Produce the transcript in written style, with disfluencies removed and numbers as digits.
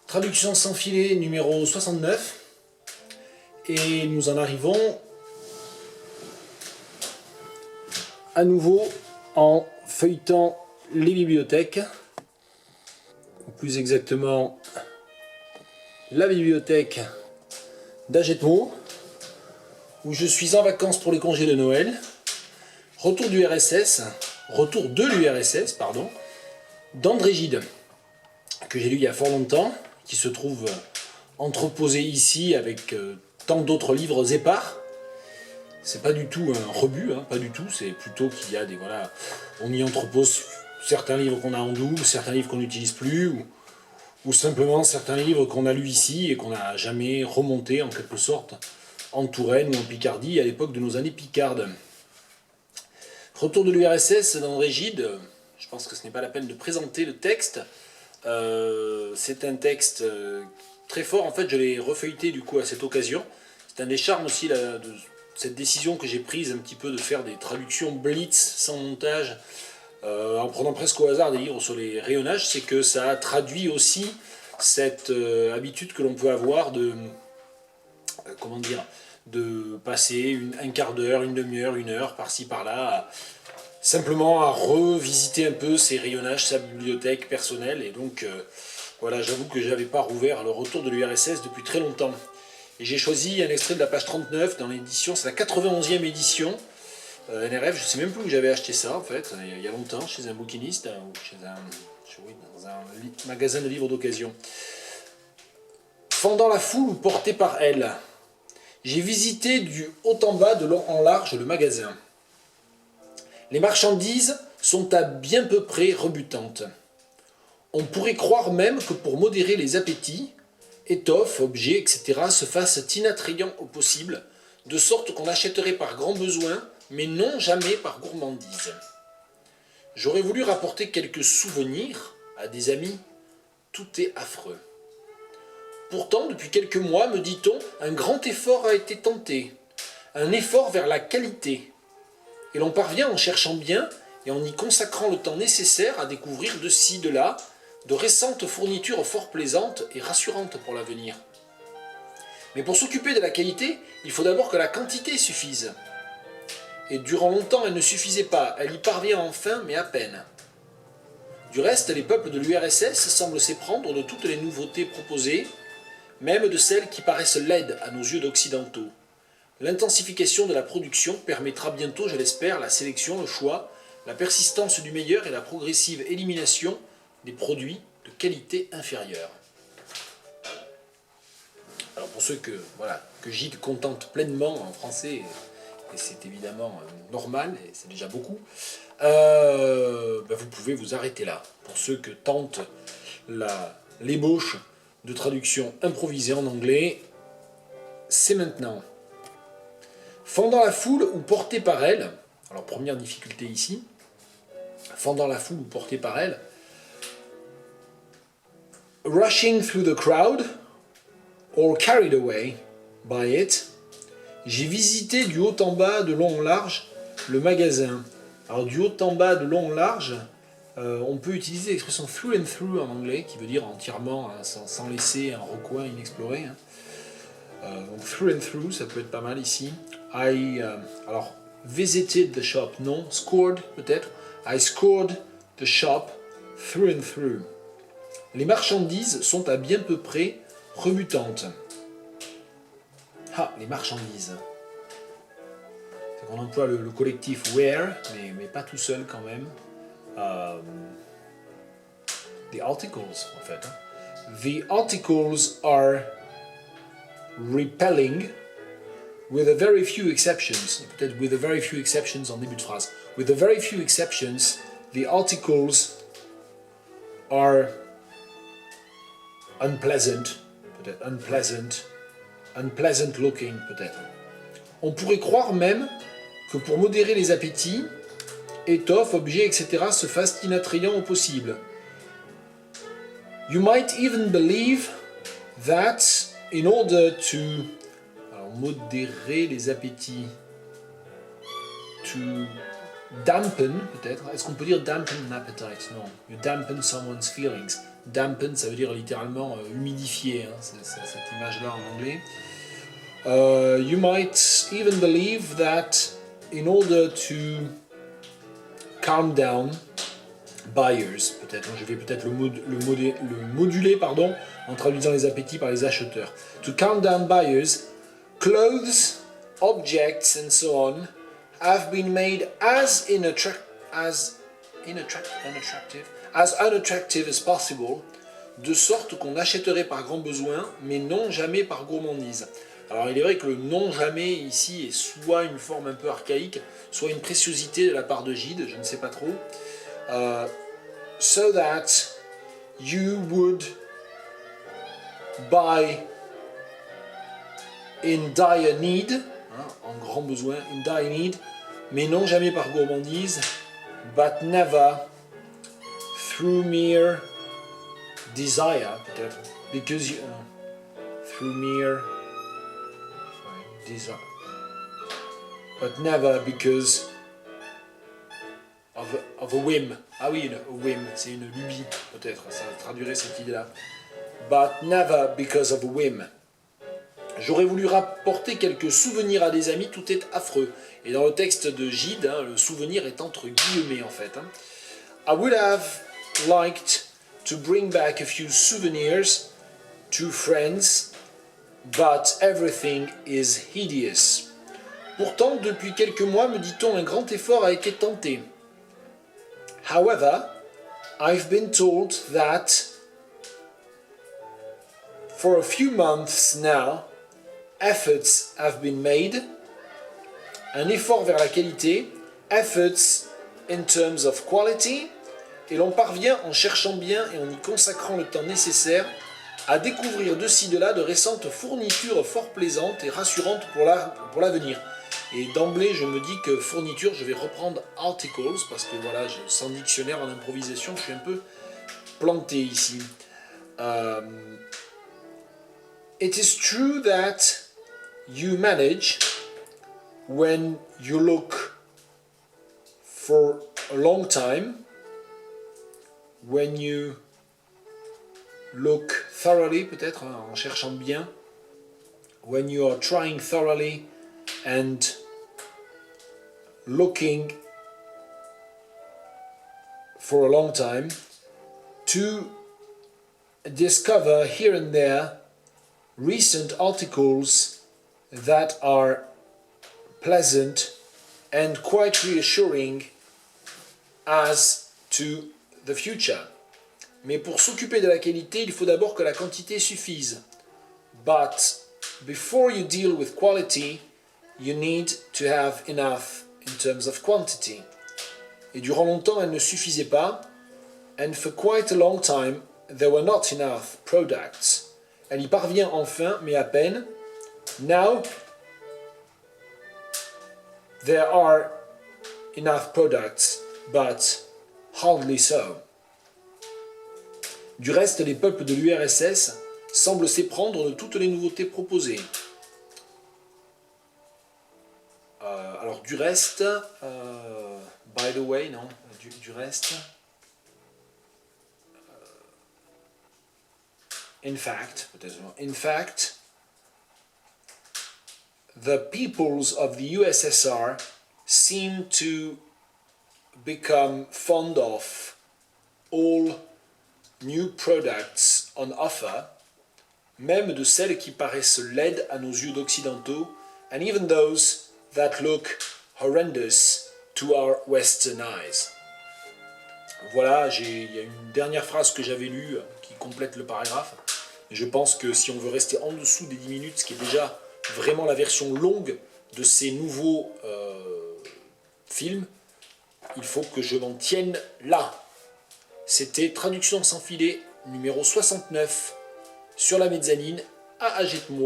Traduction sans filet numéro 69. Et nous en arrivons à nouveau en feuilletant les bibliothèques, ou plus exactement la bibliothèque d'Agetmo, où je suis en vacances pour les congés de Noël. Retour de l'URSS, pardon, d'André Gide, que j'ai lu il y a fort longtemps, qui se trouve entreposé ici avec tant d'autres livres épars. C'est pas du tout un rebut, hein, pas du tout, c'est plutôt qu'il y a des... Voilà, on y entrepose certains livres qu'on a en double, certains livres qu'on n'utilise plus, ou simplement certains livres qu'on a lus ici et qu'on n'a jamais remontés en quelque sorte en Touraine ou en Picardie à l'époque de nos années picardes. Retour de l'URSS d'André Gide, je pense que ce n'est pas la peine de présenter le texte. C'est un texte très fort, en fait je l'ai refeuilleté du coup à cette occasion. C'est un des charmes aussi là, de cette décision que j'ai prise un petit peu de faire des traductions blitz sans montage, en prenant presque au hasard des livres sur les rayonnages, c'est que ça a traduit aussi cette habitude que l'on peut avoir de, comment dire, de passer un quart d'heure, une demi-heure, une heure, par-ci par-là, simplement à revisiter un peu ses rayonnages, sa bibliothèque personnelle, et donc voilà, j'avoue que je n'avais pas rouvert le retour de l'URSS depuis très longtemps. Et j'ai choisi un extrait de la page 39 dans l'édition, c'est la 91e édition, NRF, je ne sais même plus où j'avais acheté ça en fait, il y a longtemps, chez un bouquiniste, ou dans un magasin de livres d'occasion. Fendant la foule ou porté par elle, j'ai visité du haut en bas, de long en large, le magasin. Les marchandises sont à bien peu près rebutantes. On pourrait croire même que pour modérer les appétits, étoffes, objets, etc. se fassent inattrayants au possible, de sorte qu'on achèterait par grand besoin, mais non jamais par gourmandise. J'aurais voulu rapporter quelques souvenirs à des amis, tout est affreux. Pourtant, depuis quelques mois, me dit-on, un grand effort a été tenté, un effort vers la qualité. Et l'on parvient en cherchant bien et en y consacrant le temps nécessaire à découvrir de ci, de là, de récentes fournitures fort plaisantes et rassurantes pour l'avenir. Mais pour s'occuper de la qualité, il faut d'abord que la quantité suffise. Et durant longtemps, elle ne suffisait pas, elle y parvient enfin, mais à peine. Du reste, les peuples de l'URSS semblent s'éprendre de toutes les nouveautés proposées, même de celles qui paraissent laides à nos yeux d'occidentaux. L'intensification de la production permettra bientôt, je l'espère, la sélection, le choix, la persistance du meilleur et la progressive élimination des produits de qualité inférieure. Alors pour ceux que Gide contente pleinement en français, et c'est évidemment normal, et c'est déjà beaucoup, vous pouvez vous arrêter là. Pour ceux que tente l'ébauche de traduction improvisée en anglais, c'est maintenant. Fendant la foule ou porté par elle, alors première difficulté ici, fendant la foule ou porté par elle, rushing through the crowd, or carried away by it, j'ai visité du haut en bas, de long en large, le magasin. Alors du haut en bas, de long en large, on peut utiliser l'expression through and through en anglais, qui veut dire entièrement, hein, sans laisser un recoin inexploré. Hein. Donc through and through, ça peut être pas mal ici. Alors, visited the shop, non. Scored, peut-être. I scored the shop through and through. Les marchandises sont à bien peu près rebutantes. Ah, les marchandises. C'est qu'on emploie le collectif where, mais pas tout seul quand même. The articles, en fait. Hein. The articles are repelling, with a very few exceptions. Peut-être with a very few exceptions en début de phrase. With a very few exceptions, the articles are unpleasant. Peut-être unpleasant looking, peut-être. On pourrait croire même que pour modérer les appétits, étoffes, objets, etc. se fassent inattrayants au possible. You might even believe that in order to... Alors, modérer les appétits. To dampen, peut-être. Est-ce qu'on peut dire dampen an appetite? Non. You dampen someone's feelings. Dampen, ça veut dire littéralement humidifier, hein. C'est cette image-là en anglais. You might even believe that in order to calm down buyers, peut-être, je vais peut-être le moduler pardon, en traduisant les appétits par les acheteurs. To calm down buyers, clothes, objects and so on have been made as unattractive as possible, de sorte qu'on achèterait par grand besoin, mais non jamais par gourmandise. Alors il est vrai que le non jamais ici est soit une forme un peu archaïque, soit une préciosité de la part de Gide, je ne sais pas trop. So that you would buy in dire need, hein, en grand besoin, in dire need, mais non jamais par gourmandise, but never through mere desire, peut-être, because you, through mere desire, but never because of a whim. Ah oui, a whim, c'est une lubie, peut-être, ça traduirait cette idée-là. But never because of a whim. J'aurais voulu rapporter quelques souvenirs à des amis, tout est affreux. Et dans le texte de Gide, hein, le souvenir est entre guillemets en fait. Hein. I would have liked to bring back a few souvenirs to friends, but everything is hideous. Pourtant, depuis quelques mois, me dit-on, un grand effort a été tenté. However, I've been told that for a few months now, efforts have been made, un effort vers la qualité, efforts in terms of quality, et l'on parvient en cherchant bien et en y consacrant le temps nécessaire à découvrir de ci de là de récentes fournitures fort plaisantes et rassurantes pour l'avenir. Et d'emblée, je me dis que fourniture, je vais reprendre articles, parce que voilà, sans dictionnaire en improvisation, je suis un peu planté ici. It is true that you manage, when you look for a long time, when you look thoroughly, peut-être, hein, en cherchant bien, when you are trying thoroughly and looking for a long time, to discover here and there recent articles that are pleasant and quite reassuring as to the future. Mais pour s'occuper de la qualité, il faut d'abord que la quantité suffise. But before you deal with quality, you need to have enough in terms of quantity. Et durant longtemps, elle ne suffisait pas. And for quite a long time, there were not enough products. Elle y parvient enfin, mais à peine. Now, there are enough products, but hardly so. Du reste, les peuples de l'URSS semblent s'éprendre de toutes les nouveautés proposées. Alors du reste, by the way, non, du reste. In fact, the peoples of the USSR seem to become fond of all new products on offer, même de celles qui paraissent laides à nos yeux d'occidentaux, and even those that look horrendous to our Western eyes. Voilà, il y a une dernière phrase que j'avais lue qui complète le paragraphe. Je pense que si on veut rester en dessous des 10 minutes, ce qui est déjà vraiment la version longue de ces nouveaux films, il faut que je m'en tienne là. C'était Traduction sans filet, numéro 69, sur la mezzanine, à Agetmo.